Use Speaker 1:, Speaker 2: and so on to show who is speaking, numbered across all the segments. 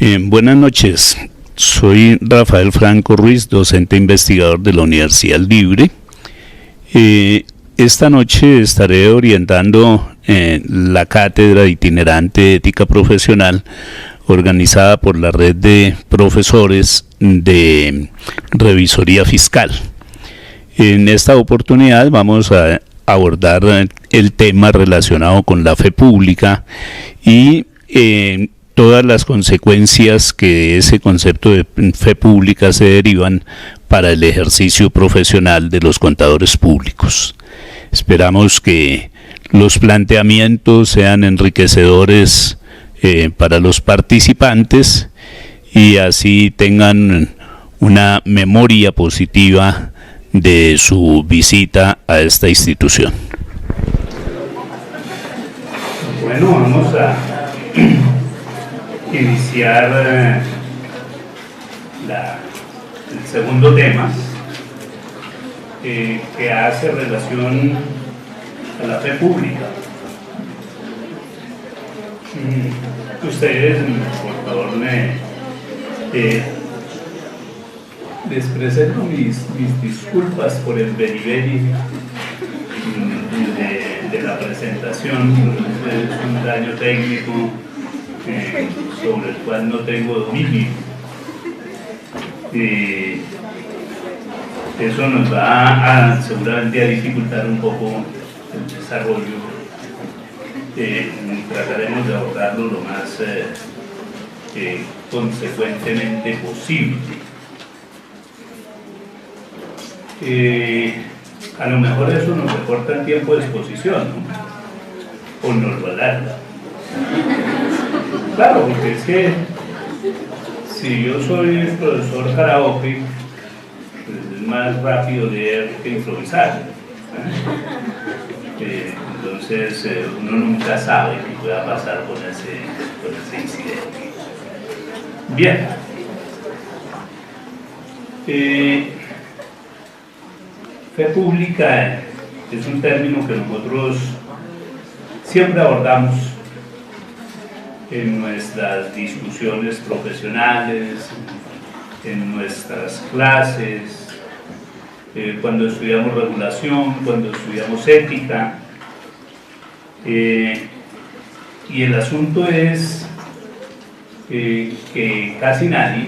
Speaker 1: Buenas noches, soy Rafael Franco Ruiz, docente investigador de la Universidad Libre. Esta noche estaré orientando la cátedra itinerante de ética profesional organizada por la red de profesores de revisoría fiscal. En esta oportunidad vamos a abordar el tema relacionado con la fe pública y todas las consecuencias que de ese concepto de fe pública se derivan para el ejercicio profesional de los contadores públicos. Esperamos que los planteamientos sean enriquecedores para los participantes y así tengan una memoria positiva de su visita a esta institución.
Speaker 2: Bueno, vamos a iniciar el segundo tema que hace relación a la fe pública. Ustedes, por favor, les presento mis disculpas por el beriberi de la presentación. Es un daño técnico sobre el cual no tengo dominio. Eso nos va seguramente a dificultar un poco el desarrollo. Trataremos de abordarlo lo más consecuentemente posible. A lo mejor eso nos reporta el tiempo de exposición, ¿no? O nos lo alarga. Claro, porque es que si yo soy el profesor karaoke, pues es más rápido leer que improvisar. Entonces uno nunca sabe qué pueda pasar con ese incidente. Bien. Fe pública es un término que nosotros siempre abordamos en nuestras discusiones profesionales, en nuestras clases, cuando estudiamos regulación, cuando estudiamos ética. Y el asunto es que casi nadie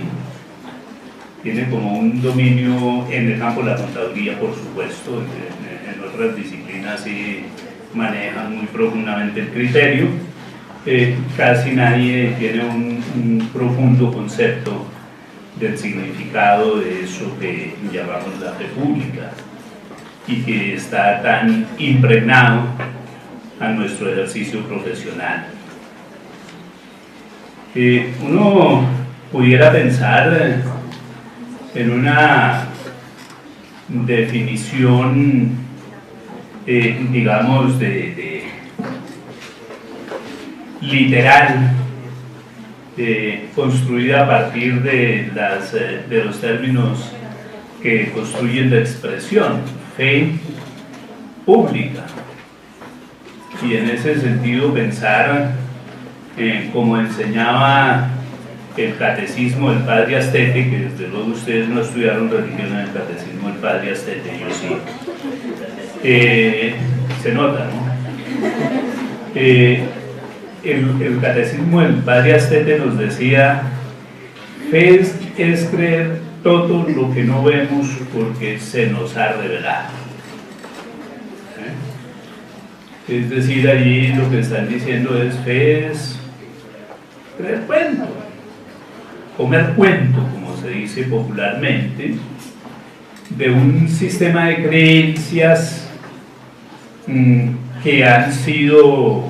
Speaker 2: tiene como un dominio en el campo de la contaduría, por supuesto, en otras disciplinas sí manejan muy profundamente el criterio. Casi nadie tiene un profundo concepto del significado de eso que llamamos la fe pública y que está tan impregnado a nuestro ejercicio profesional. Uno pudiera pensar en una definición, digamos, literal, construida a partir de los términos que construyen la expresión, fe pública. Y en ese sentido pensar, como enseñaba el catecismo del padre Astete, que desde luego ustedes no estudiaron religión en el catecismo del padre Astete, yo sí, se nota, ¿no? El catecismo del padre Astete nos decía: fe es creer todo lo que no vemos porque se nos ha revelado. Es decir, allí lo que están diciendo es: fe es creer cuento, comer cuento, como se dice popularmente, de un sistema de creencias que han sido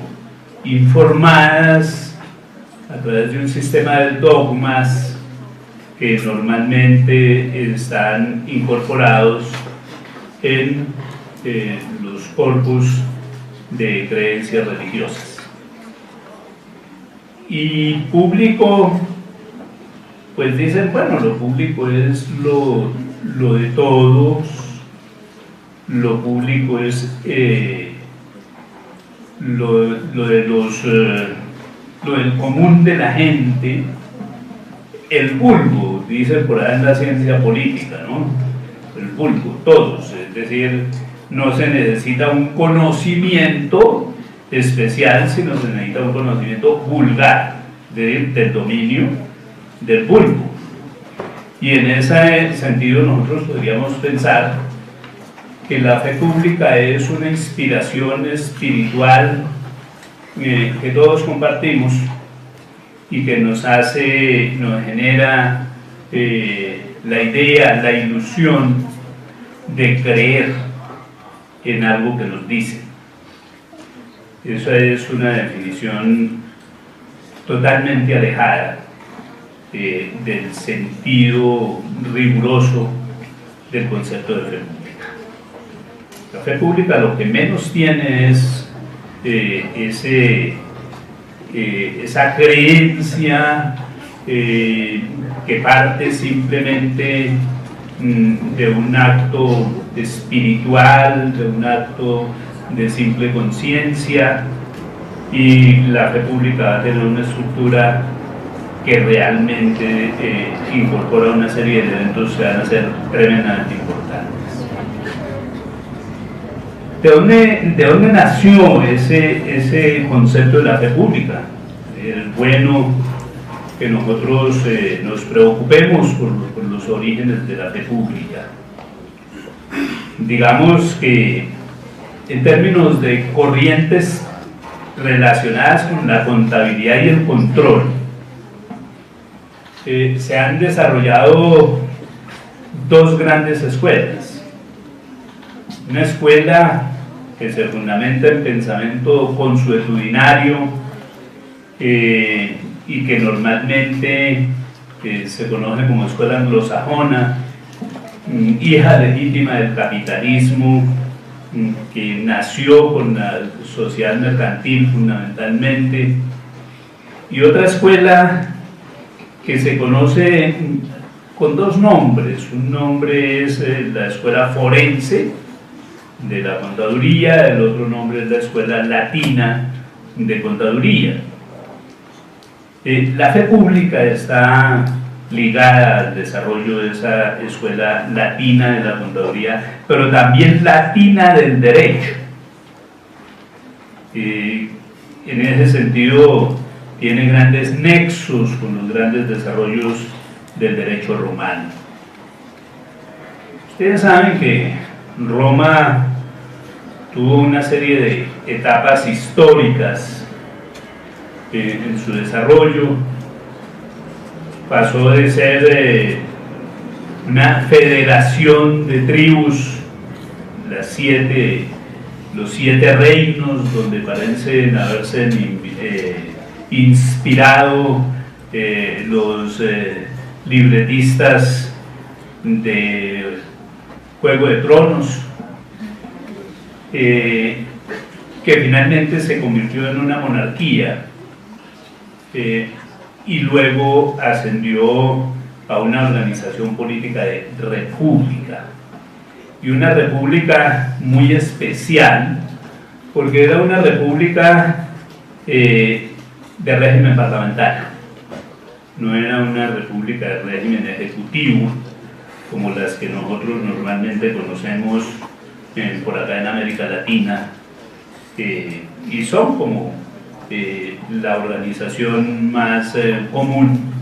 Speaker 2: informadas a través de un sistema de dogmas que normalmente están incorporados en los corpus de creencias religiosas. Y público, pues dicen, bueno, lo público es lo de todos, lo público es lo del común de la gente, el vulgo, dicen por ahí en la ciencia política, ¿no? El vulgo, todos, es decir, no se necesita un conocimiento especial, sino se necesita un conocimiento vulgar, del dominio del vulgo. Y en ese sentido nosotros podríamos pensar que la fe pública es una inspiración espiritual que todos compartimos y que nos genera la idea, la ilusión de creer en algo que nos dice. Esa es una definición totalmente alejada del sentido riguroso del concepto de fe pública. La fe pública lo que menos tiene es esa creencia que parte simplemente de un acto espiritual, de un acto de simple conciencia, y la fe pública va a tener una estructura que realmente incorpora una serie de eventos que van a ser tremendamente importantes. ¿De dónde nació ese concepto de la fe pública? Es bueno que nosotros nos preocupemos por los orígenes de la fe pública. Digamos que en términos de corrientes relacionadas con la contabilidad y el control, se han desarrollado dos grandes escuelas. Una escuela que se fundamenta en pensamiento consuetudinario y que normalmente se conoce como escuela anglosajona, hija legítima del capitalismo, que nació con la sociedad mercantil fundamentalmente, y otra escuela que se conoce con dos nombres. Un nombre es la escuela forense de la contaduría, el otro nombre es la escuela latina de contaduría. La fe pública está ligada al desarrollo de esa escuela latina de la contaduría, pero también latina del derecho. En ese sentido tiene grandes nexos con los grandes desarrollos del derecho romano. Ustedes saben que Roma tuvo una serie de etapas históricas en su desarrollo. Pasó de ser una federación de tribus, los siete reinos, donde parecen haberse inspirado los libretistas de Juego de Tronos, que finalmente se convirtió en una monarquía y luego ascendió a una organización política de república, y una república muy especial porque era una república de régimen parlamentario, no era una república de régimen ejecutivo como las que nosotros normalmente conocemos por acá en América Latina, y son como la organización más común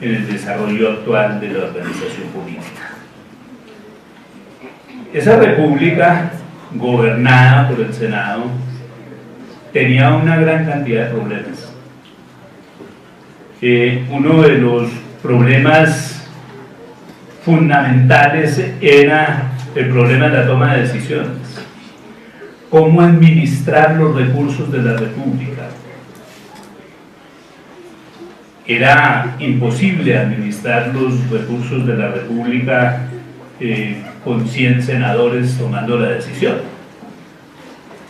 Speaker 2: en el desarrollo actual de la organización política. Esa república, gobernada por el Senado, tenía una gran cantidad de problemas. Uno de los problemas fundamentales era el problema de la toma de decisiones. ¿Cómo administrar los recursos de la república? Era imposible administrar los recursos de la república con 100 senadores tomando la decisión.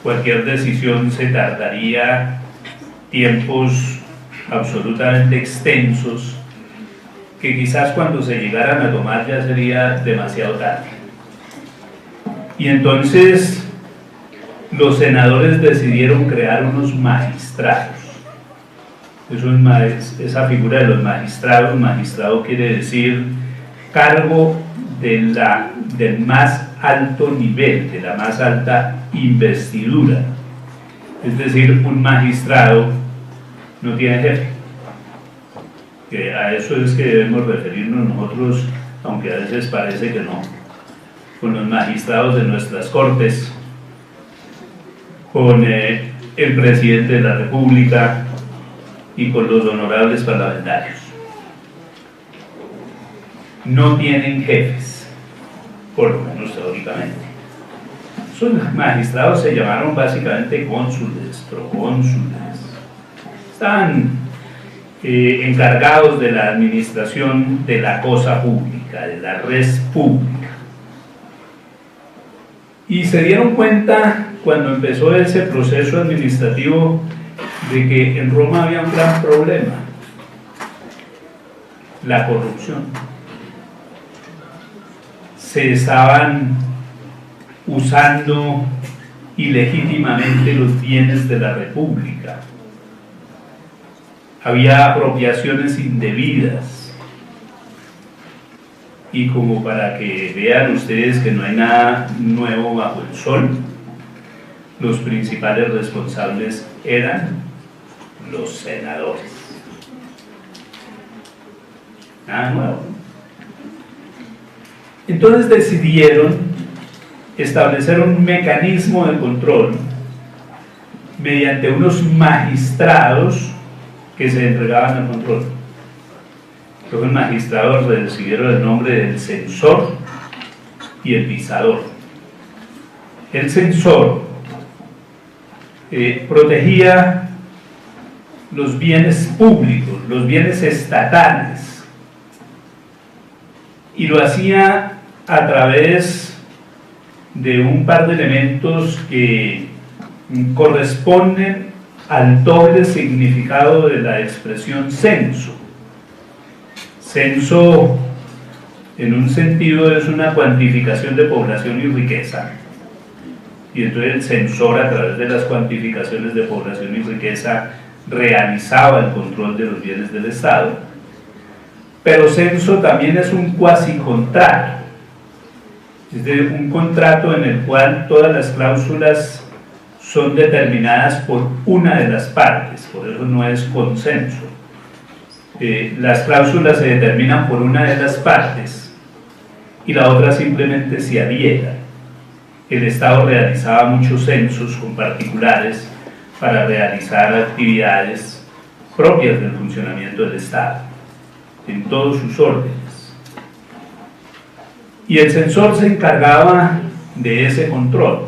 Speaker 2: Cualquier decisión se tardaría tiempos absolutamente extensos que quizás cuando se llegaran a tomar ya sería demasiado tarde. Y entonces los senadores decidieron crear unos magistrados. esa figura de los magistrados. Magistrado quiere decir cargo del más alto nivel, de la más alta investidura. Es decir, un magistrado no tiene jefe. Que a eso es que debemos referirnos nosotros, aunque a veces parece que no, con los magistrados de nuestras cortes, con el presidente de la República y con los honorables parlamentarios. No tienen jefes, por lo menos teóricamente. Esos magistrados se llamaron básicamente cónsules, procónsules. Estaban encargados de la administración de la cosa pública, de la res pública. Y se dieron cuenta, cuando empezó ese proceso administrativo, de que en Roma había un gran problema: la corrupción. Se estaban usando ilegítimamente los bienes de la República. Había apropiaciones indebidas. Y como para que vean ustedes que no hay nada nuevo bajo el sol, los principales responsables eran los senadores. Nada nuevo. Entonces decidieron establecer un mecanismo de control mediante unos magistrados que se entregaban al control. Los magistrados recibieron el nombre del censor y el visador. El censor protegía los bienes públicos, los bienes estatales, y lo hacía a través de un par de elementos que corresponden al doble significado de la expresión censo. Censo, en un sentido, es una cuantificación de población y riqueza, y entonces el censor, a través de las cuantificaciones de población y riqueza, realizaba el control de los bienes del Estado. Pero censo también es un cuasi contrato, es decir, un contrato en el cual todas las cláusulas son determinadas por una de las partes, por eso no es consenso. Las cláusulas se determinan por una de las partes y la otra simplemente se adhiera. El Estado realizaba muchos censos con particulares para realizar actividades propias del funcionamiento del Estado, en todos sus órdenes. Y el censor se encargaba de ese control.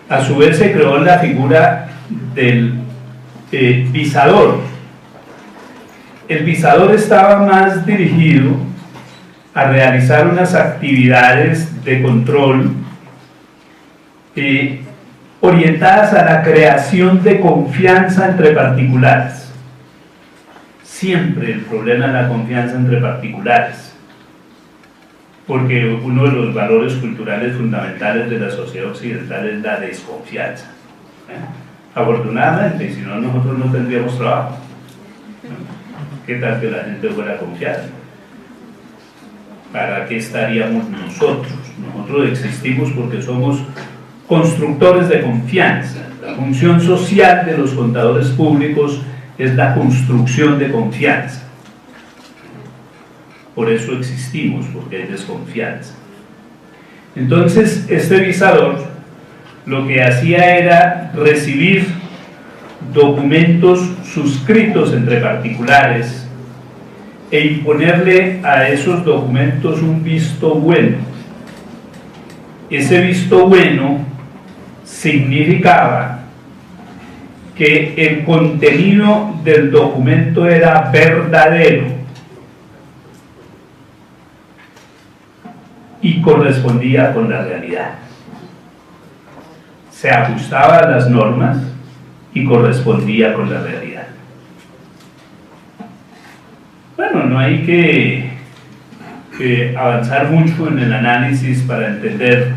Speaker 2: A su vez se creó la figura del visador. El visador estaba más dirigido a realizar unas actividades de control orientadas a la creación de confianza entre particulares. Siempre el problema es la confianza entre particulares, porque uno de los valores culturales fundamentales de la sociedad occidental es la desconfianza. Afortunadamente, si no, nosotros no tendríamos trabajo. ¿Qué tal que la gente fuera confiada? ¿Para qué estaríamos nosotros? Nosotros existimos porque somos constructores de confianza. La función social de los contadores públicos es la construcción de confianza. Por eso existimos, porque hay desconfianza. Entonces, este visador lo que hacía era recibir documentos suscritos entre particulares e imponerle a esos documentos un visto bueno. Ese visto bueno significaba que el contenido del documento era verdadero y correspondía con la realidad. Se ajustaba a las normas y correspondía con la realidad. Bueno, no hay que avanzar mucho en el análisis para entender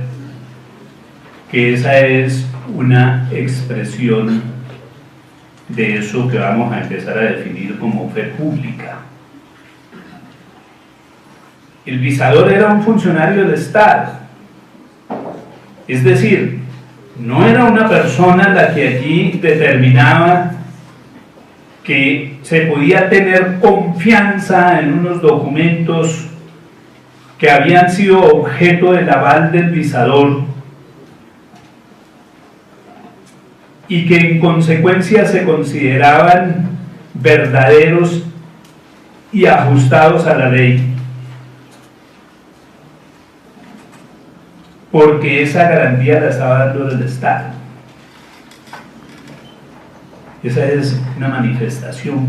Speaker 2: que esa es una expresión de eso que vamos a empezar a definir como fe pública. El visador era un funcionario del Estado, es decir, no era una persona la que aquí determinaba que se podía tener confianza en unos documentos que habían sido objeto del aval del visador y que en consecuencia se consideraban verdaderos y ajustados a la ley, porque esa garantía la estaba dando el Estado. Esa es una manifestación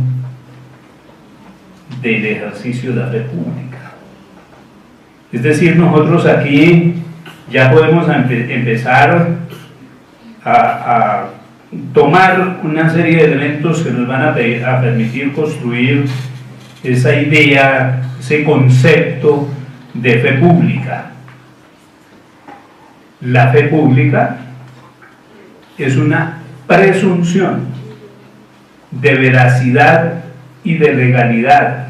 Speaker 2: del ejercicio de la fe pública. Es decir, nosotros aquí ya podemos empezar a tomar una serie de elementos que nos van a permitir construir esa idea, ese concepto de fe pública. La fe pública es una presunción de veracidad y de legalidad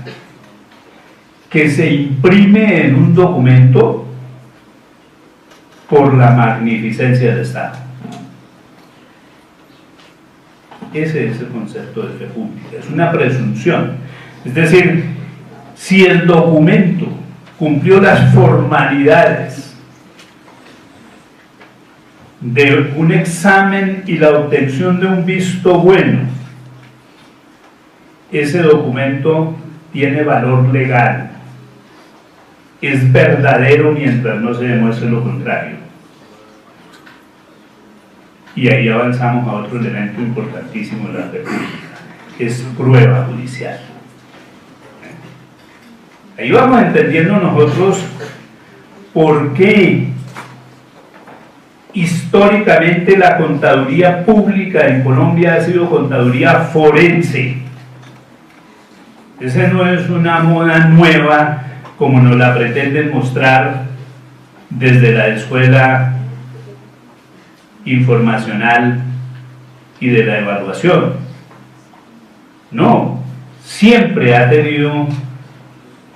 Speaker 2: que se imprime en un documento por la magnificencia del Estado. Ese es el concepto de fe pública, es una presunción. Es decir, si el documento cumplió las formalidades de un examen y la obtención de un visto bueno, ese documento tiene valor legal, es verdadero mientras no se demuestre lo contrario. Y ahí avanzamos a otro elemento importantísimo de la fe pública, es prueba judicial. Ahí vamos entendiendo nosotros por qué históricamente la contaduría pública en Colombia ha sido contaduría forense. Esa no es una moda nueva como nos la pretenden mostrar desde la escuela informacional y de la evaluación. No, siempre ha tenido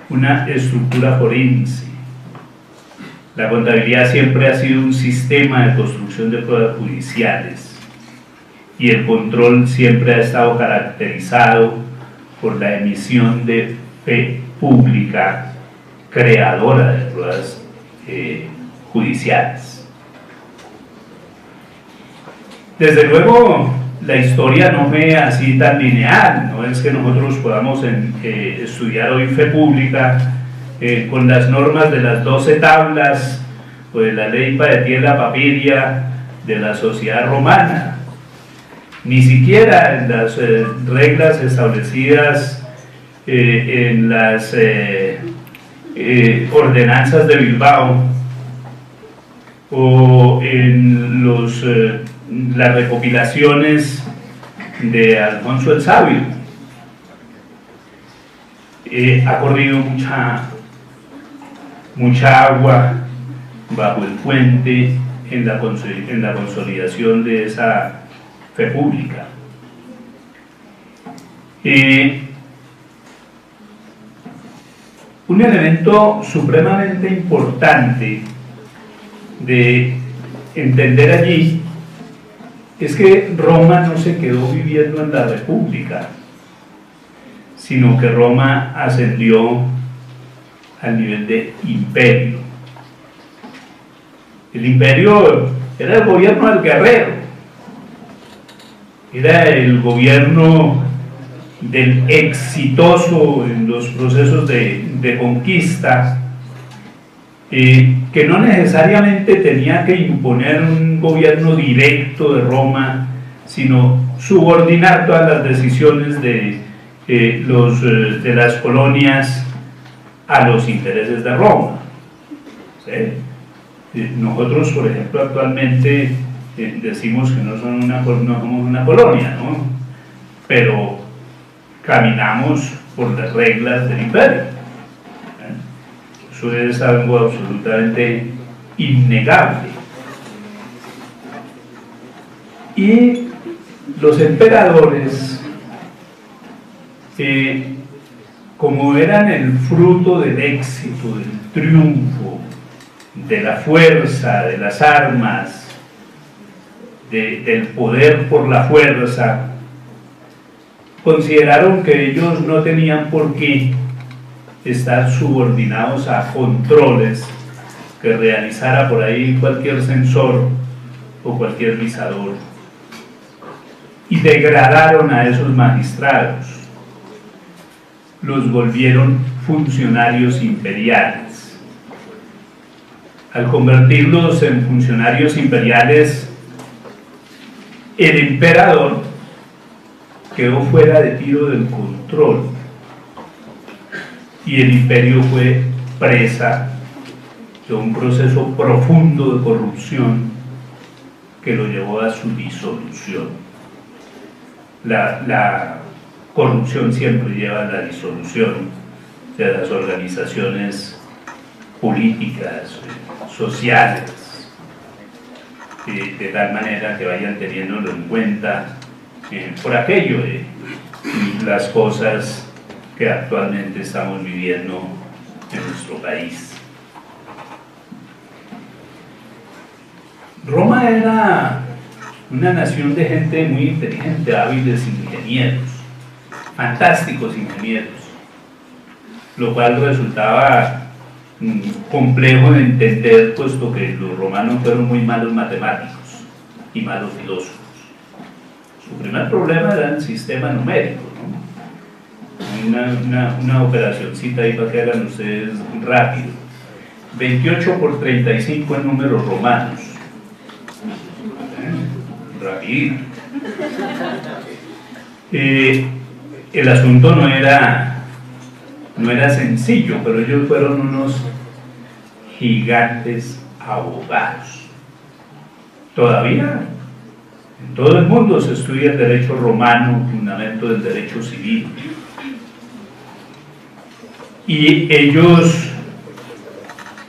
Speaker 2: una estructura forense. La contabilidad siempre ha sido un sistema de construcción de pruebas judiciales y el control siempre ha estado caracterizado por la emisión de fe pública creadora de pruebas judiciales. Desde luego, la historia no fue así tan lineal, no es que nosotros podamos estudiar hoy fe pública con las normas de las 12 tablas o de la ley Paetiela Papiria de la sociedad romana, ni siquiera en las reglas establecidas en las ordenanzas de Bilbao o en las recopilaciones de Alfonso el Sabio. Ha corrido mucha agua bajo el puente en la consolidación de esa fe pública. Un elemento supremamente importante de entender allí es que Roma no se quedó viviendo en la República, sino que Roma ascendió al nivel de imperio. El imperio era el gobierno del guerrero, era el gobierno del exitoso en los procesos de conquista, que no necesariamente tenía que imponer un gobierno directo de Roma, sino subordinar todas las decisiones de las colonias a los intereses de Roma. ¿Sí? Nosotros, por ejemplo, actualmente decimos que no somos una colonia, ¿no? Pero caminamos por las reglas del imperio. Eso es algo absolutamente innegable. Y los emperadores, como eran el fruto del éxito, del triunfo, de la fuerza, de las armas, del poder por la fuerza, consideraron que ellos no tenían por qué estar subordinados a controles que realizara por ahí cualquier censor o cualquier visador, y degradaron a esos magistrados, los volvieron funcionarios imperiales. Al convertirlos en funcionarios imperiales, el emperador quedó fuera de tiro del control y el imperio fue presa de un proceso profundo de corrupción que lo llevó a su disolución. La corrupción siempre lleva a la disolución de las organizaciones políticas, sociales, de tal manera que vayan teniéndolo en cuenta por aquello de las cosas que actualmente estamos viviendo en nuestro país. Roma era una nación de gente muy inteligente, hábiles ingenieros, fantásticos ingenieros, lo cual resultaba complejo de entender, puesto que los romanos fueron muy malos matemáticos y malos filósofos. Su primer problema era el sistema numérico, ¿no? Una operacioncita ahí para que hagan ustedes rápido. 28 por 35 en números romanos. Rapidito. El asunto no era sencillo, pero ellos fueron unos gigantes abogados. Todavía en todo el mundo se estudia el derecho romano, fundamento del derecho civil, y ellos,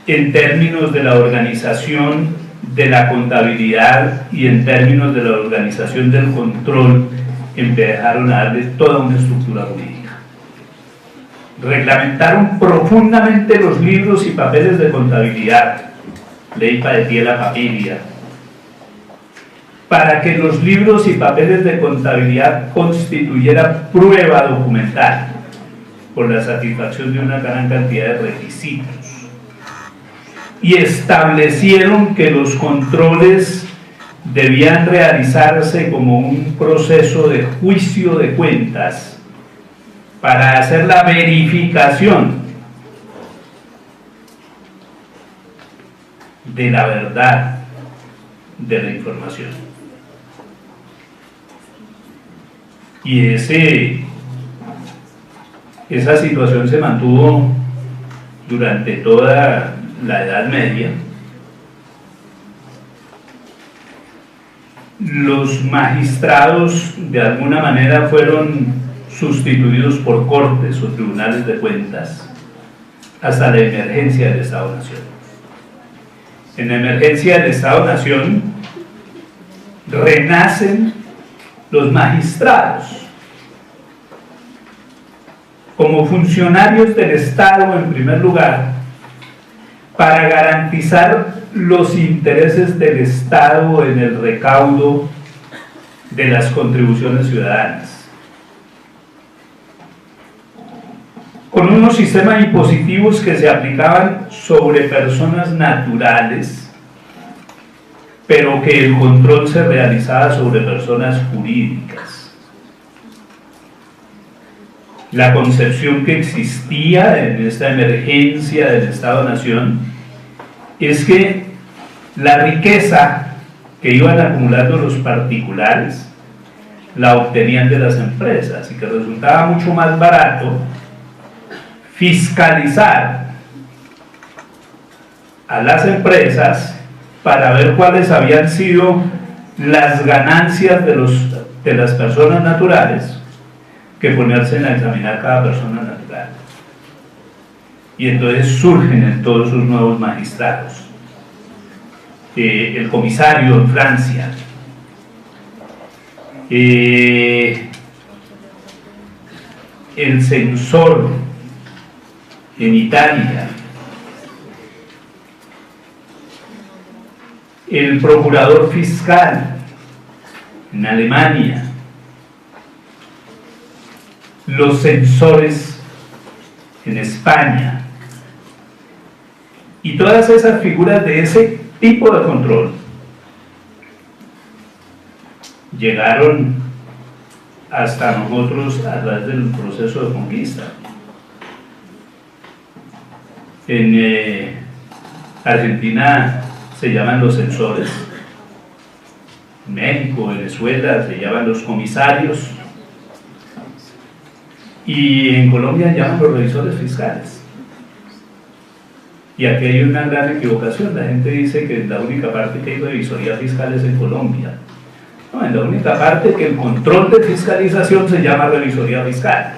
Speaker 2: en términos de la organización de la contabilidad y en términos de la organización del control, empezaron a darle toda una estructura jurídica. Reglamentaron profundamente los libros y papeles de contabilidad, ley Paetiela Papiria, para que los libros y papeles de contabilidad constituyeran prueba documental por la satisfacción de una gran cantidad de requisitos, y establecieron que los controles debían realizarse como un proceso de juicio de cuentas para hacer la verificación de la verdad de la información. Y esa situación se mantuvo durante toda la Edad Media. Los magistrados de alguna manera fueron sustituidos por cortes o tribunales de cuentas hasta la emergencia del Estado-Nación. En la emergencia del Estado-Nación renacen los magistrados como funcionarios del Estado en primer lugar, para garantizar los intereses del Estado en el recaudo de las contribuciones ciudadanas, con unos sistemas impositivos que se aplicaban sobre personas naturales, pero que el control se realizaba sobre personas jurídicas. La concepción que existía en esta emergencia del Estado-Nación es que la riqueza que iban acumulando los particulares la obtenían de las empresas, y que resultaba mucho más barato fiscalizar a las empresas para ver cuáles habían sido las ganancias de las personas naturales, que ponerse a examinar cada persona natural. Y entonces surgen en todos esos nuevos magistrados. El comisario en Francia, el censor en Italia, el procurador fiscal en Alemania, los censores en España, y todas esas figuras de ese tipo de control llegaron hasta nosotros a través del proceso de conquista. En Argentina se llaman los censores, en México, Venezuela se llaman los comisarios, y en Colombia se llaman los revisores fiscales. Y aquí hay una gran equivocación. La gente dice que la única parte que hay revisoría fiscal es en Colombia. No, en la única parte que el control de fiscalización se llama revisoría fiscal,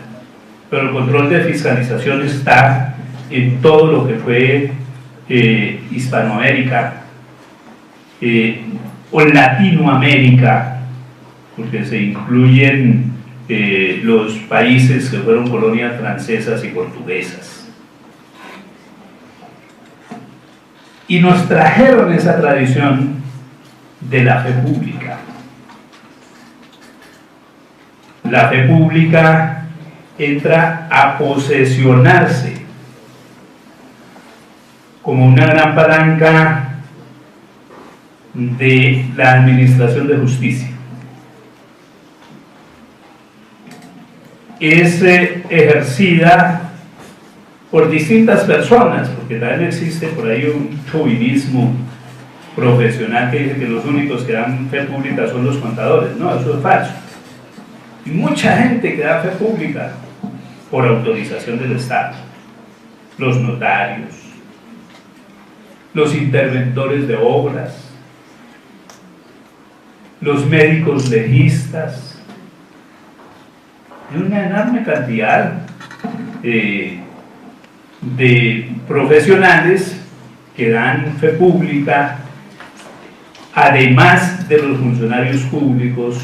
Speaker 2: pero el control de fiscalización está en todo lo que fue Hispanoamérica o Latinoamérica, porque se incluyen los países que fueron colonias francesas y portuguesas. Y nos trajeron esa tradición de la fe pública. La fe pública entra a posesionarse como una gran palanca de la administración de justicia. Es ejercida por distintas personas, porque también existe por ahí un chauvinismo profesional que dice que los únicos que dan fe pública son los contadores. No, eso es falso. Y mucha gente que da fe pública por autorización del Estado: los notarios, los interventores de obras, los médicos legistas, y una enorme cantidad de profesionales que dan fe pública, además de los funcionarios públicos,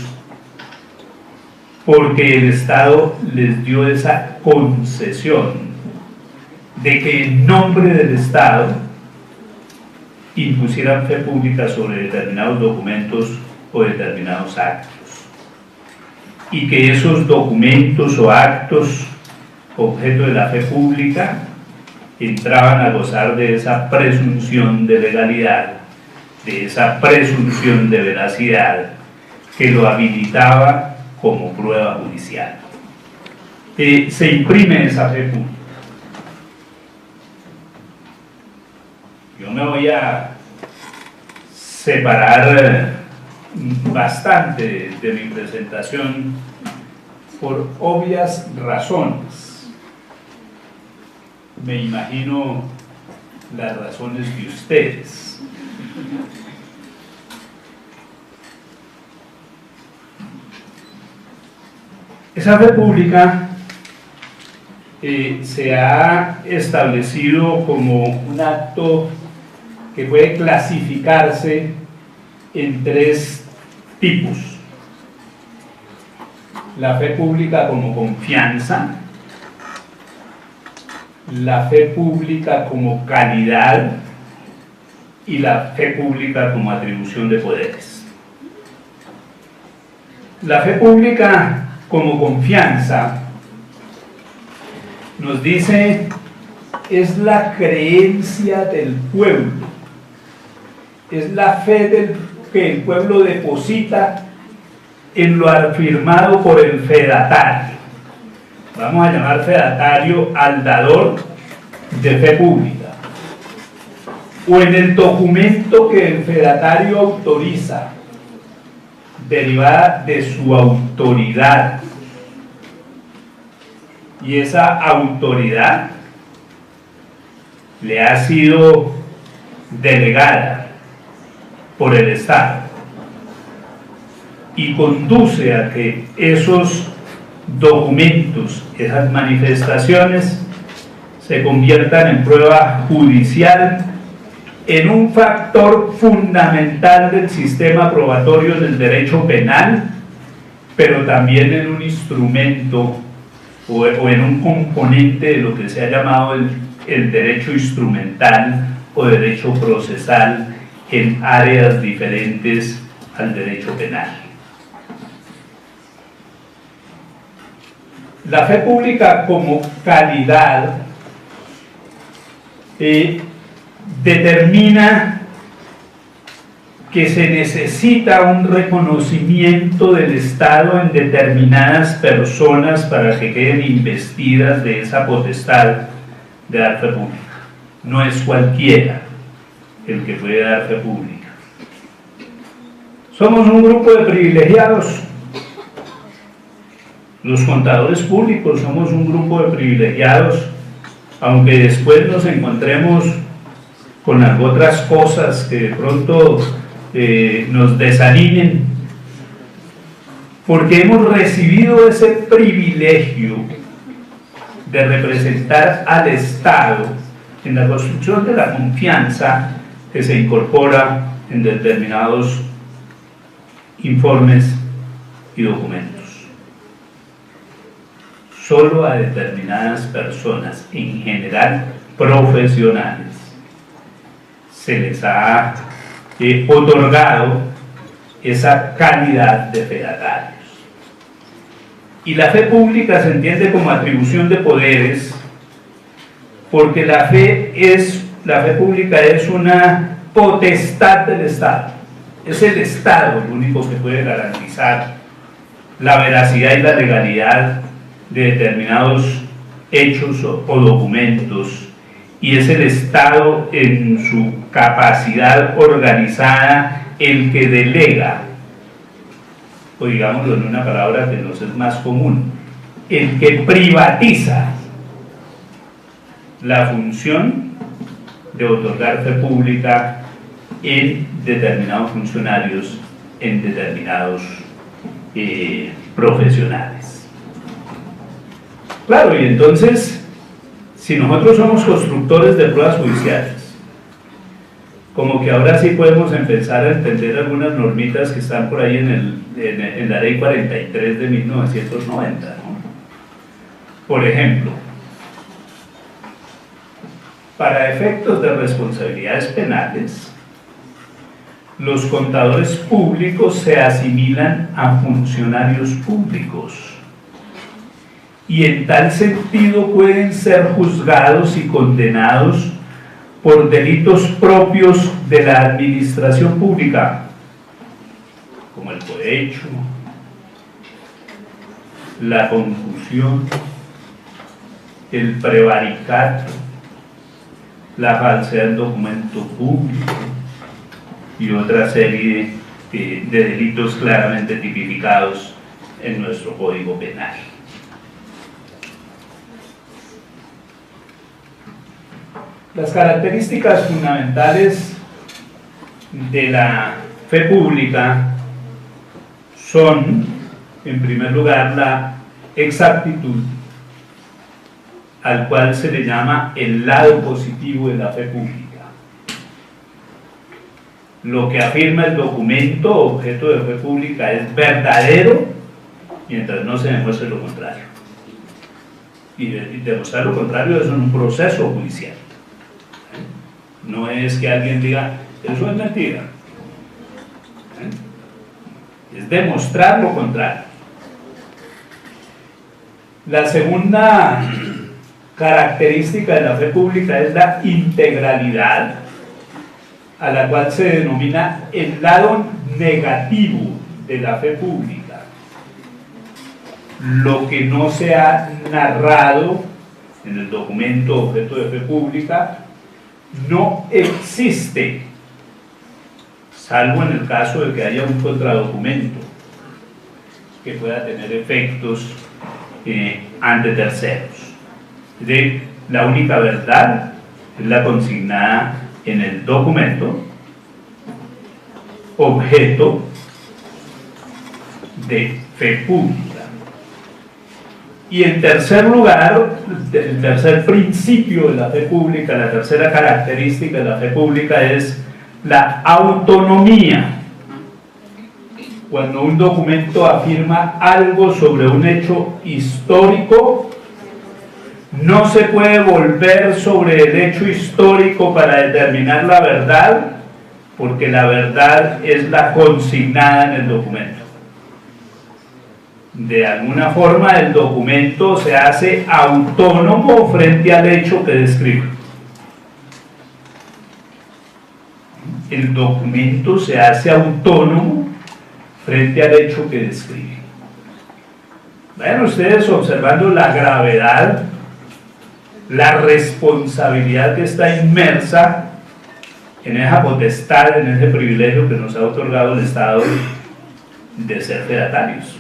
Speaker 2: porque el Estado les dio esa concesión de que en nombre del Estado impusieran fe pública sobre determinados documentos o determinados actos, y que esos documentos o actos objeto de la fe pública entraban a gozar de esa presunción de legalidad, de esa presunción de veracidad que lo habilitaba como prueba judicial. Se imprime esa fe pública. Yo me voy a separar bastante de mi presentación por obvias razones. Me imagino las razones de ustedes. Esa fe pública se ha establecido como un acto que puede clasificarse en tres tipos: la fe pública como confianza, la fe pública como calidad y la fe pública como atribución de poderes. La fe pública como confianza nos dice es la creencia del pueblo, es la fe que el pueblo deposita en lo afirmado por el fedatario. Vamos a llamar fedatario al dador de fe pública, o en el documento que el fedatario autoriza, derivada de su autoridad, y esa autoridad le ha sido delegada por el Estado y conduce a que esos documentos, esas manifestaciones, se conviertan en prueba judicial, en un factor fundamental del sistema probatorio del derecho penal pero también en un instrumento o en un componente de lo que se ha llamado el derecho instrumental o derecho procesal en áreas diferentes al derecho penal. La fe pública como calidad determina que se necesita un reconocimiento del Estado en determinadas personas para que queden investidas de esa potestad de dar fe pública. No es cualquiera el que puede dar fe pública. Somos un grupo de privilegiados. Los contadores públicos somos un grupo de privilegiados, aunque después nos encontremos con las otras cosas que de pronto nos desanimen, porque hemos recibido ese privilegio de representar al Estado en la construcción de la confianza que se incorpora en determinados informes y documentos. Solo a determinadas personas, en general profesionales, se les ha otorgado esa calidad de fedatarios. Y la fe pública se entiende como atribución de poderes, porque la fe pública es una potestad del Estado. Es el Estado el único que puede garantizar la veracidad y la legalidad de determinados hechos o documentos, y es el Estado en su capacidad organizada el que delega, o digámoslo en una palabra que nos es más común, el que privatiza la función de otorgar fe pública en determinados funcionarios, en determinados profesionales. Claro, y entonces, si nosotros somos constructores de pruebas judiciales, como que ahora sí podemos empezar a entender algunas normitas que están por ahí en la ley 43 de 1990, ¿no? Por ejemplo, para efectos de responsabilidades penales, los contadores públicos se asimilan a funcionarios públicos y en tal sentido pueden ser juzgados y condenados por delitos propios de la administración pública, como el cohecho, la confusión, el prevaricato, la falsedad del documento público y otra serie de delitos claramente tipificados en nuestro Código Penal. Las características fundamentales de la fe pública son, en primer lugar, la exactitud, al cual se le llama el lado positivo de la fe pública. Lo que afirma el documento objeto de fe pública es verdadero mientras no se demuestre lo contrario. Y demostrar lo contrario es un proceso judicial. No es que alguien diga, eso es mentira. Es demostrar lo contrario. La segunda característica de la fe pública es la integralidad, a la cual se denomina el lado negativo de la fe pública. Lo que no se ha narrado en el documento objeto de fe pública no existe, salvo en el caso de que haya un contradocumento que pueda tener efectos ante terceros. Es decir, la única verdad es la consignada en el documento objeto de fe pública. Y en tercer lugar, el tercer principio de la fe pública, la tercera característica de la fe pública es la autonomía. cuando un documento afirma algo sobre un hecho histórico, no se puede volver sobre el hecho histórico para determinar la verdad, porque la verdad es la consignada en el documento. De alguna forma el documento se hace autónomo frente al hecho que describe. El documento se hace autónomo frente al hecho que describe. Vayan ustedes observando la gravedad, la responsabilidad que está inmersa en esa potestad, en ese privilegio que nos ha otorgado el Estado de ser fedatarios.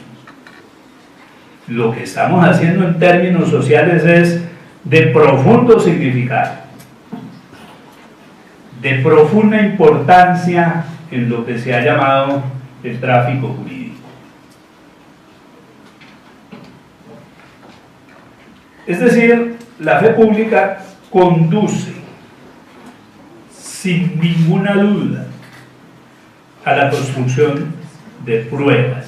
Speaker 2: Lo que estamos haciendo en términos sociales es de profundo significado, de profunda importancia en lo que se ha llamado el tráfico jurídico. Es decir, la fe pública conduce sin ninguna duda a la construcción de pruebas.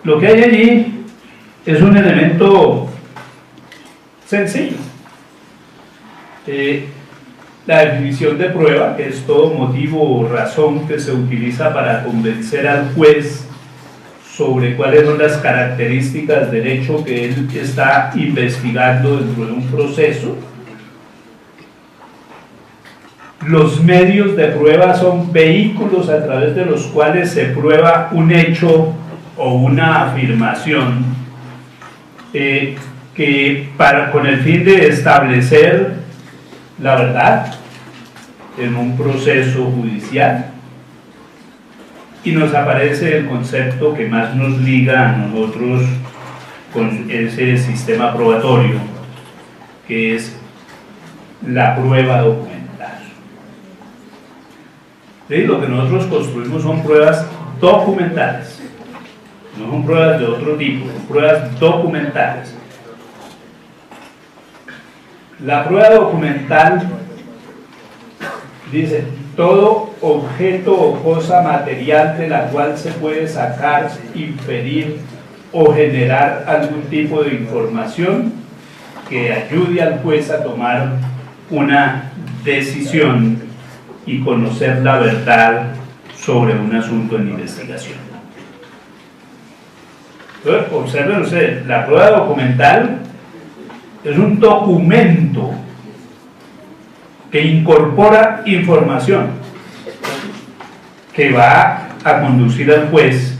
Speaker 2: Lo que hay allí es un elemento sencillo. La definición de prueba, que es todo motivo o razón que se utiliza para convencer al juez sobre cuáles son las características del hecho que él está investigando dentro de un proceso. Los medios de prueba son vehículos a través de los cuales se prueba un hecho o una afirmación con el fin de establecer la verdad en un proceso judicial. Y nos aparece el concepto que más nos liga a nosotros con ese sistema probatorio, que es la prueba documental. ¿Sí? Lo que nosotros construimos son pruebas documentales, no son pruebas de otro tipo, son pruebas documentales. La prueba documental dice: todo objeto o cosa material de la cual se puede sacar, inferir o generar algún tipo de información que ayude al juez a tomar una decisión y conocer la verdad sobre un asunto en investigación. Entonces, observen ustedes, la prueba documental es un documento que incorpora información que va a conducir al juez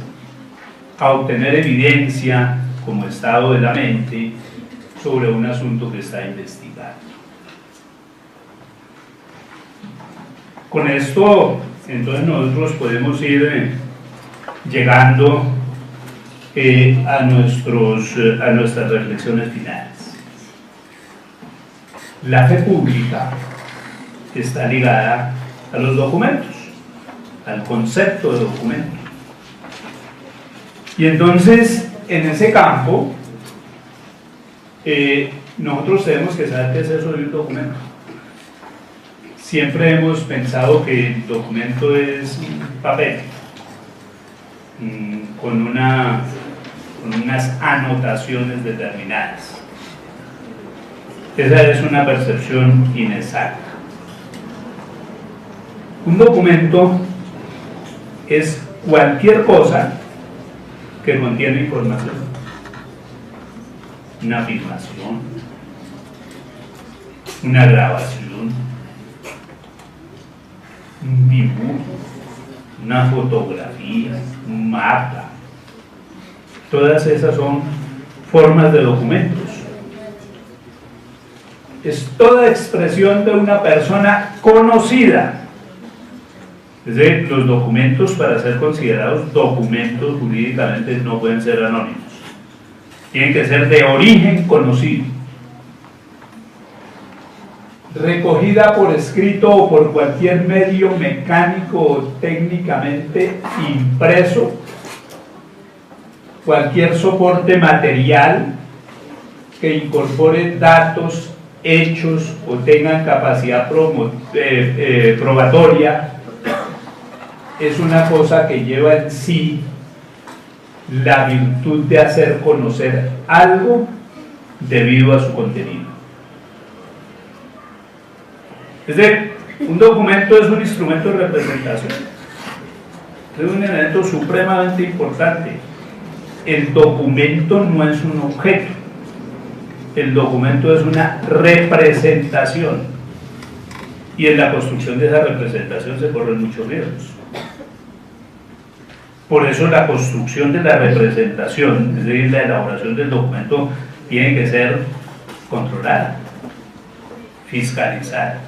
Speaker 2: a obtener evidencia como estado de la mente sobre un asunto que está investigando. Con esto, entonces, nosotros podemos ir llegando a nuestras reflexiones finales. La fe pública está ligada a los documentos, al concepto de documento. Y entonces, en ese campo, nosotros tenemos que saber qué es eso de un documento. Siempre hemos pensado que el documento es un papel con unas anotaciones determinadas. Esa es una percepción inexacta. Un documento es cualquier cosa que contiene información, una afirmación, una grabación, un dibujo, una fotografía, un mapa. Todas esas son formas de documentos. Es toda expresión de una persona conocida. Es decir, los documentos, para ser considerados documentos jurídicamente, no pueden ser anónimos. Tienen que ser de origen conocido. Recogida por escrito o por cualquier medio mecánico o técnicamente impreso, cualquier soporte material que incorpore datos, hechos o tengan capacidad probatoria es una cosa que lleva en sí la virtud de hacer conocer algo debido a su contenido. Es decir, un documento es un instrumento de representación, es un elemento supremamente importante. El documento no es un objeto, el documento es una representación, y en la construcción de esa representación se corren muchos riesgos. Por eso la construcción de la representación, es decir, la elaboración del documento, tiene que ser controlada, fiscalizada.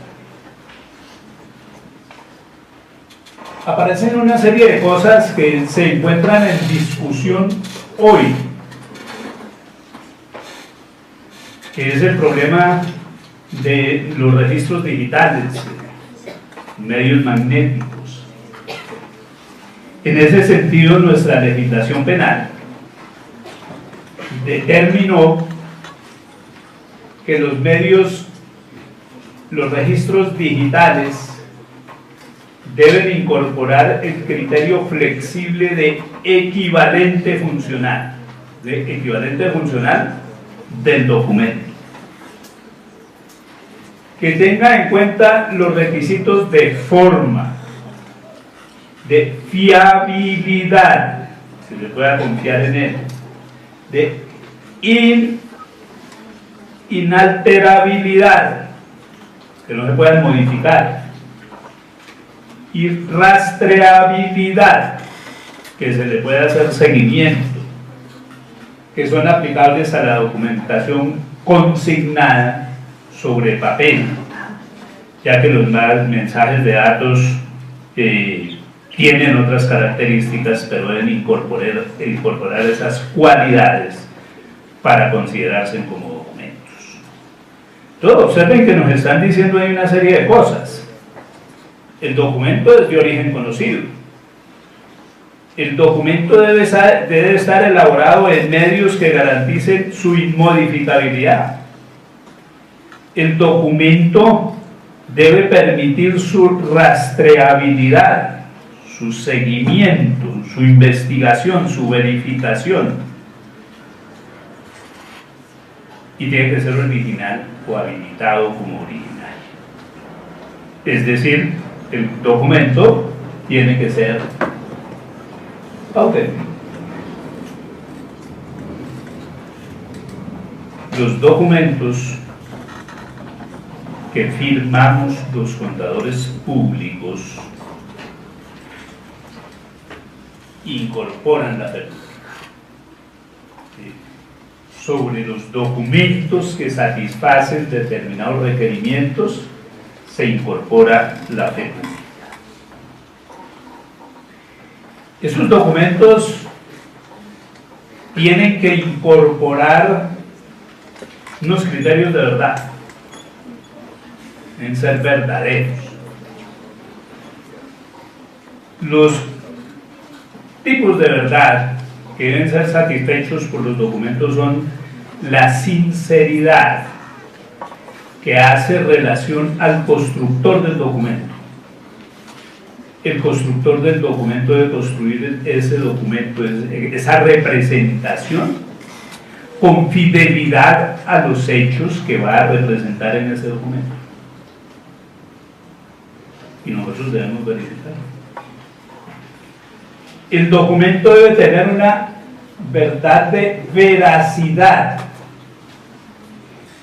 Speaker 2: Aparecen una serie de cosas que se encuentran en discusión hoy, que es el problema de los registros digitales, medios magnéticos. En ese sentido, nuestra legislación penal determinó que los medios, los registros digitales, deben incorporar el criterio flexible de equivalente funcional, del documento, que tenga en cuenta los requisitos de forma, de fiabilidad, se le pueda confiar en él, de inalterabilidad, que no se puedan modificar, y rastreabilidad, que se le puede hacer seguimiento, que son aplicables a la documentación consignada sobre papel, ya que los mensajes de datos tienen otras características, pero deben incorporar esas cualidades para considerarse como documentos. Entonces, observen que nos están diciendo ahí una serie de cosas. El documento es de origen conocido. El documento debe estar elaborado en medios que garanticen su inmodificabilidad. El documento debe permitir su rastreabilidad, su seguimiento, su investigación, su verificación. Y tiene que ser original o habilitado como original. Es decir, el documento tiene que ser auténtico. Los documentos que firmamos los contadores públicos incorporan la fe. Sobre los documentos que satisfacen determinados requerimientos se incorpora la fe pública. Esos documentos tienen que incorporar unos criterios de verdad, en ser verdaderos. Los tipos de verdad que deben ser satisfechos por los documentos son la sinceridad, que hace relación al constructor del documento. El constructor del documento debe construir ese documento, esa representación, con fidelidad a los hechos que va a representar en ese documento. Y nosotros debemos verificar. El documento debe tener una verdad de veracidad,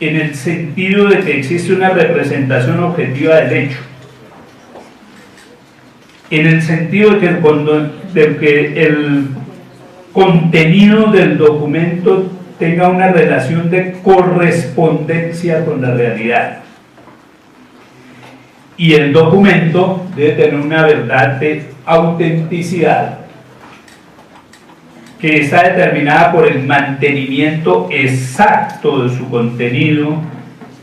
Speaker 2: en el sentido de que existe una representación objetiva del hecho, en el sentido de que el contenido del documento tenga una relación de correspondencia con la realidad, y el documento debe tener una verdad de autenticidad que está determinada por el mantenimiento exacto de su contenido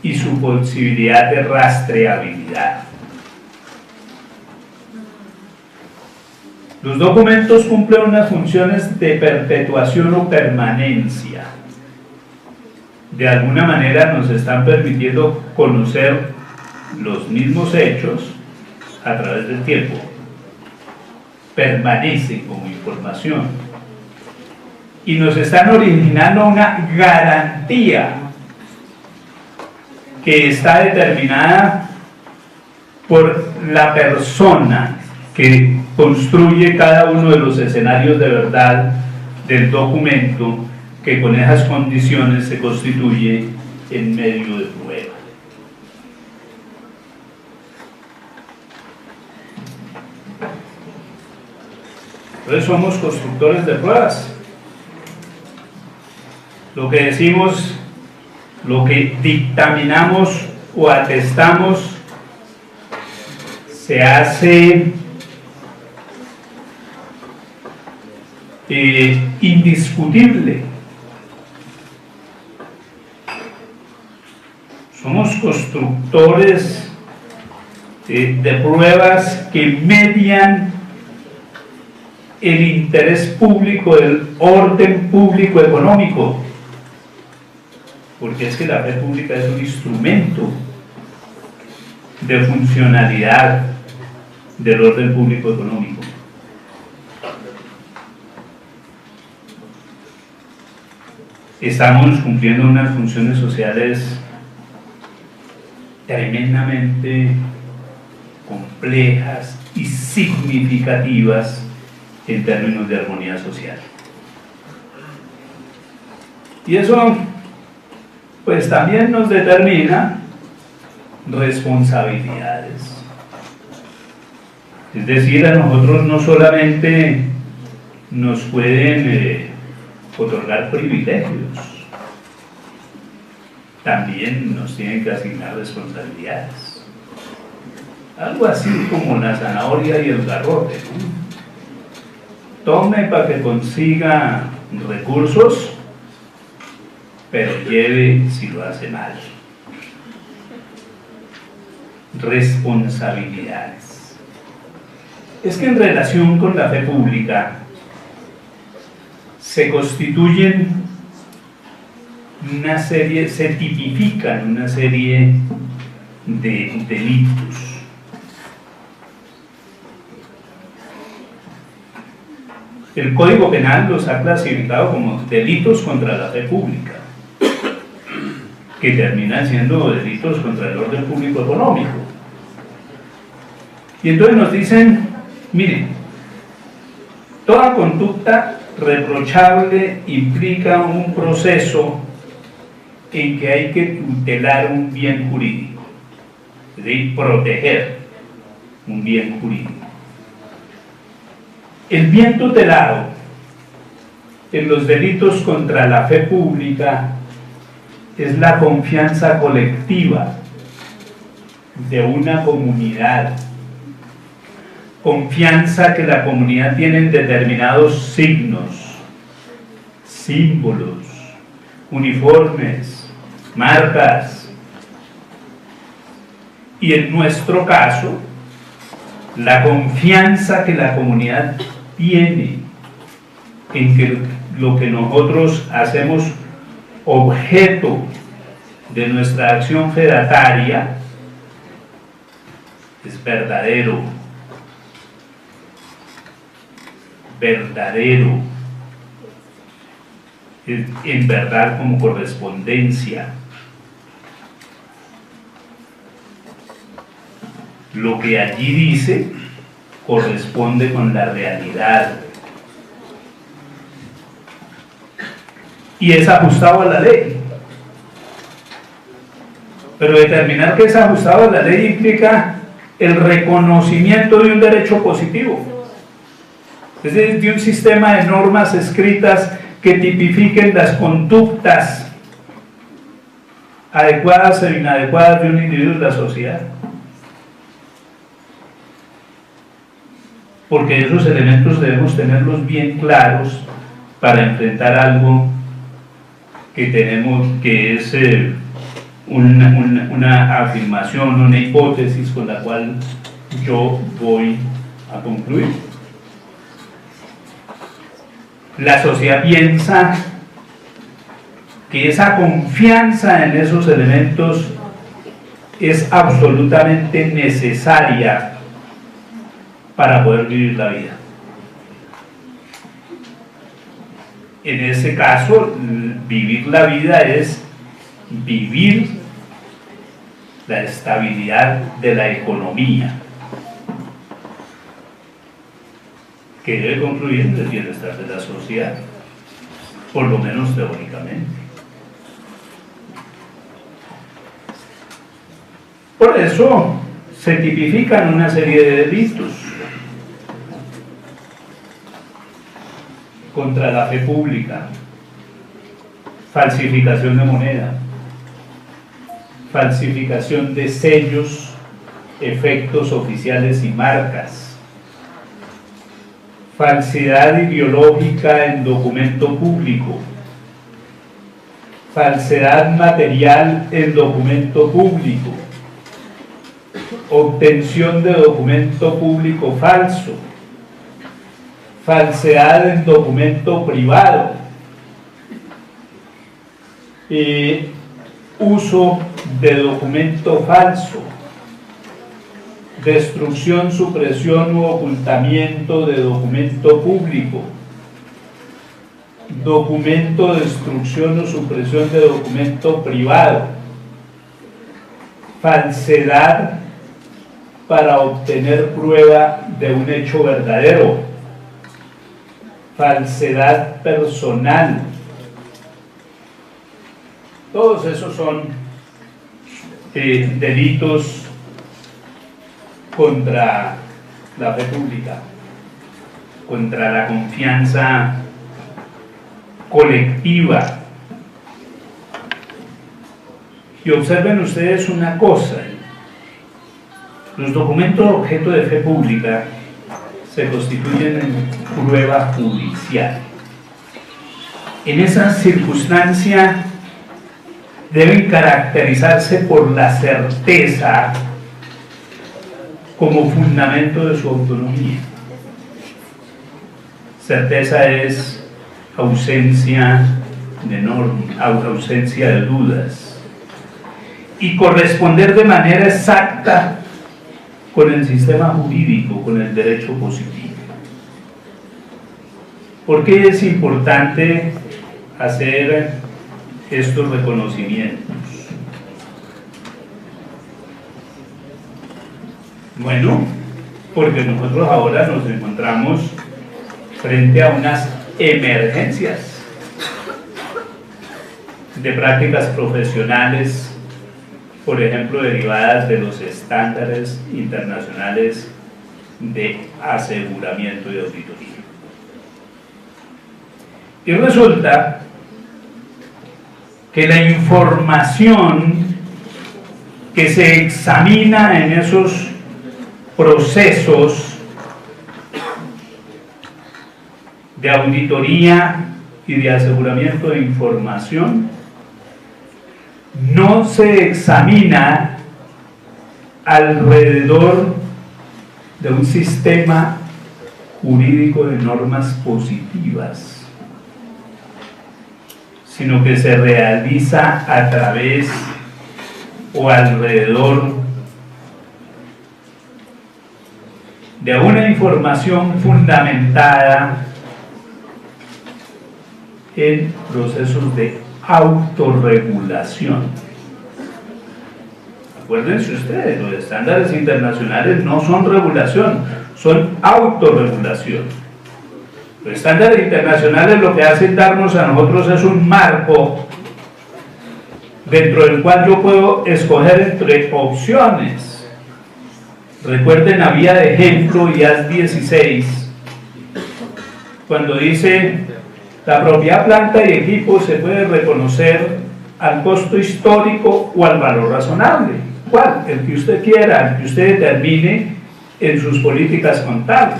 Speaker 2: y su posibilidad de rastreabilidad. Los documentos cumplen unas funciones de perpetuación o permanencia. De alguna manera nos están permitiendo conocer los mismos hechos a través del tiempo. permanecen como información y nos están originando una garantía que está determinada por la persona que construye cada uno de los escenarios de verdad del documento, que con esas condiciones se constituye en medio de prueba. Entonces somos constructores de pruebas. Lo que decimos, lo que dictaminamos o atestamos, se hace indiscutible. Somos constructores de pruebas que median el interés público, el orden público económico, porque es que la fe pública es un instrumento de funcionalidad del orden público económico. Estamos cumpliendo unas funciones sociales tremendamente complejas y significativas en términos de armonía social. Y eso pues también nos determina responsabilidades. Es decir, a nosotros no solamente nos pueden otorgar privilegios, también nos tienen que asignar responsabilidades. Algo así como la zanahoria y el garrote, ¿no? Tome para que consiga recursos, pero lleve si lo hace mal. Responsabilidades. Es que en relación con la fe pública se constituyen una serie, se tipifican una serie de delitos. El Código Penal los ha clasificado como delitos contra la fe pública, que terminan siendo delitos contra el orden público económico. Y entonces nos dicen, miren, toda conducta reprochable implica un proceso en que hay que tutelar un bien jurídico, es decir, proteger un bien jurídico. El bien tutelado en los delitos contra la fe pública es la confianza colectiva de una comunidad, confianza que la comunidad tiene en determinados signos, símbolos, uniformes, marcas, y en nuestro caso, la confianza que la comunidad tiene en que lo que nosotros hacemos objeto de nuestra acción fedataria es verdadero, en verdad como correspondencia. Lo que allí dice corresponde con la realidad y es ajustado a la ley. Pero determinar que es ajustado a la ley implica el reconocimiento de un derecho positivo, es decir, de un sistema de normas escritas que tipifiquen las conductas adecuadas o inadecuadas de un individuo en la sociedad. Porque esos elementos debemos tenerlos bien claros para enfrentar algo que tenemos, que es una afirmación, una hipótesis con la cual yo voy a concluir. La sociedad piensa que esa confianza en esos elementos es absolutamente necesaria para poder vivir la vida. en ese caso, vivir la vida es vivir la estabilidad de la economía, que debe concluir en el bienestar de la sociedad, por lo menos teóricamente. Por eso se tipifican una serie de delitos contra la fe pública: falsificación de moneda, falsificación de sellos, efectos oficiales y marcas, falsedad ideológica en documento público, falsedad material en documento público, obtención de documento público falso, falsedad en documento privado, uso de documento falso, destrucción, supresión u ocultamiento de documento público, documento, destrucción o supresión de documento privado, falsedad para obtener prueba de un hecho verdadero, falsedad personal. Todos esos son delitos contra la fe pública, contra la confianza colectiva. Y observen ustedes una cosa: los documentos objeto de fe pública se constituyen en prueba judicial. En esa circunstancia deben caracterizarse por la certeza como fundamento de su autonomía. Certeza es ausencia de normas, ausencia de dudas, y corresponder de manera exacta con el sistema jurídico, con el derecho positivo. ¿Por qué es importante hacer estos reconocimientos? Bueno, porque nosotros ahora nos encontramos frente a unas emergencias de prácticas profesionales, por ejemplo, derivadas de los estándares internacionales de aseguramiento y auditoría. Y resulta que la información que se examina en esos procesos de auditoría y de aseguramiento de información no se examina alrededor de un sistema jurídico de normas positivas, sino que se realiza a través o alrededor de una información fundamentada en procesos de autorregulación. Acuérdense ustedes, los estándares internacionales no son regulación, son autorregulación. Los estándares internacionales lo que hacen darnos a nosotros es un marco dentro del cual yo puedo escoger entre opciones. Recuerden, había de ejemplo IAS 16, cuando dice: la propiedad, planta y equipo se puede reconocer al costo histórico o al valor razonable. ¿Cuál? El que usted quiera, el que usted determine en sus políticas contables.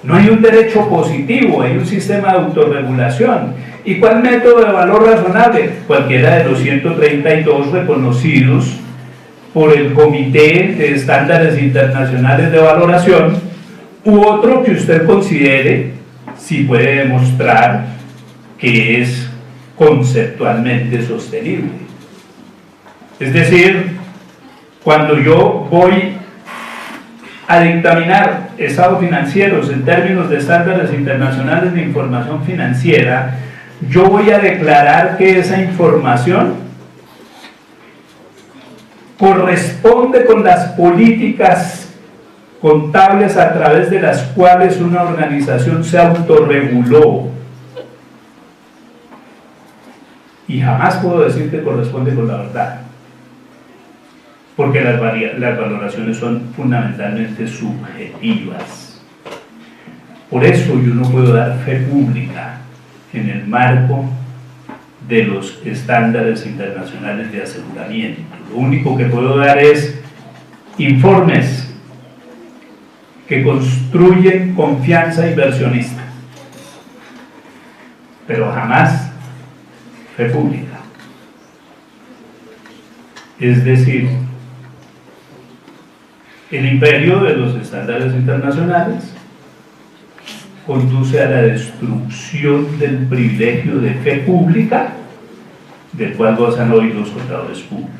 Speaker 2: No hay un derecho positivo, hay un sistema de autorregulación. ¿Y cuál método de valor razonable? Cualquiera de los 132 reconocidos por el Comité de Estándares Internacionales de Valoración, u otro que usted considere si puede demostrar que es conceptualmente sostenible. Es decir, cuando yo voy a dictaminar estados financieros en términos de estándares internacionales de información financiera, yo voy a declarar que esa información corresponde con las políticas contables a través de las cuales una organización se autorreguló. Y jamás puedo decir que corresponde con la verdad, porque las valoraciones son fundamentalmente subjetivas. Por eso yo no puedo dar fe pública en el marco de los estándares internacionales de aseguramiento. Lo único que puedo dar es informes que construyen confianza inversionista, pero jamás fe pública. Es decir, el imperio de los estándares internacionales conduce a la destrucción del privilegio de fe pública del cual gozan hoy los contadores públicos.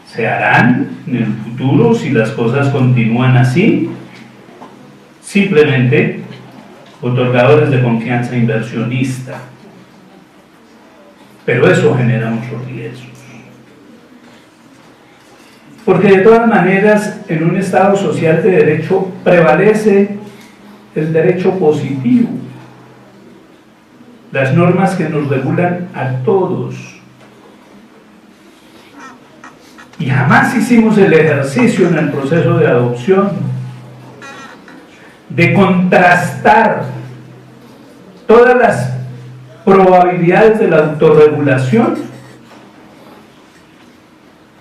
Speaker 2: Se harán en el futuro, si las cosas continúan así, simplemente otorgadores de confianza inversionista, pero eso genera muchos riesgos, porque de todas maneras en un Estado social de derecho prevalece el derecho positivo, las normas que nos regulan a todos. Y jamás hicimos el ejercicio en el proceso de adopción de contrastar todas las probabilidades de la autorregulación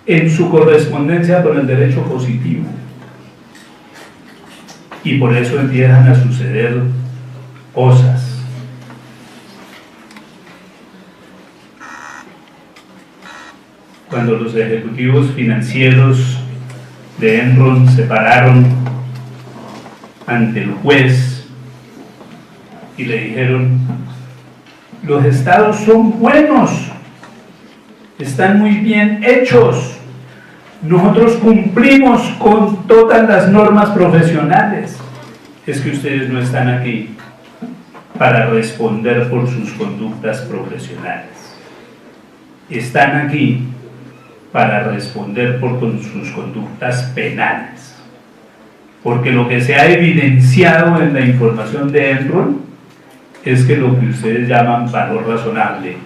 Speaker 2: en su correspondencia con el derecho positivo. Y por eso empiezan a suceder cosas. Cuando los ejecutivos financieros de Enron se pararon ante el juez y le dijeron: los estados son buenos, están muy bien hechos, nosotros cumplimos con todas las normas profesionales, es que ustedes no están aquí para responder por sus conductas profesionales, están aquí para responder por sus conductas penales, porque lo que se ha evidenciado en la información de Enron es que lo que ustedes llaman valor razonable,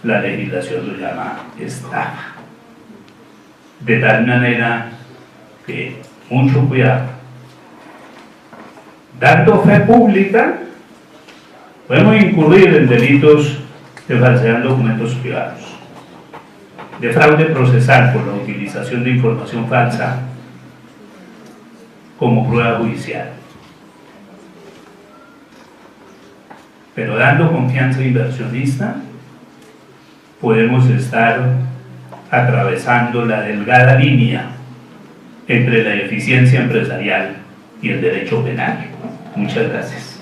Speaker 2: la legislación lo llama estafa. De tal manera que mucho cuidado. Dando fe pública, podemos incurrir en delitos de falsedad en documentos privados, de fraude procesal por la utilización de información falsa como prueba judicial. Pero dando confianza inversionista, podemos estar atravesando la delgada línea entre la eficiencia empresarial y el derecho penal. Muchas gracias.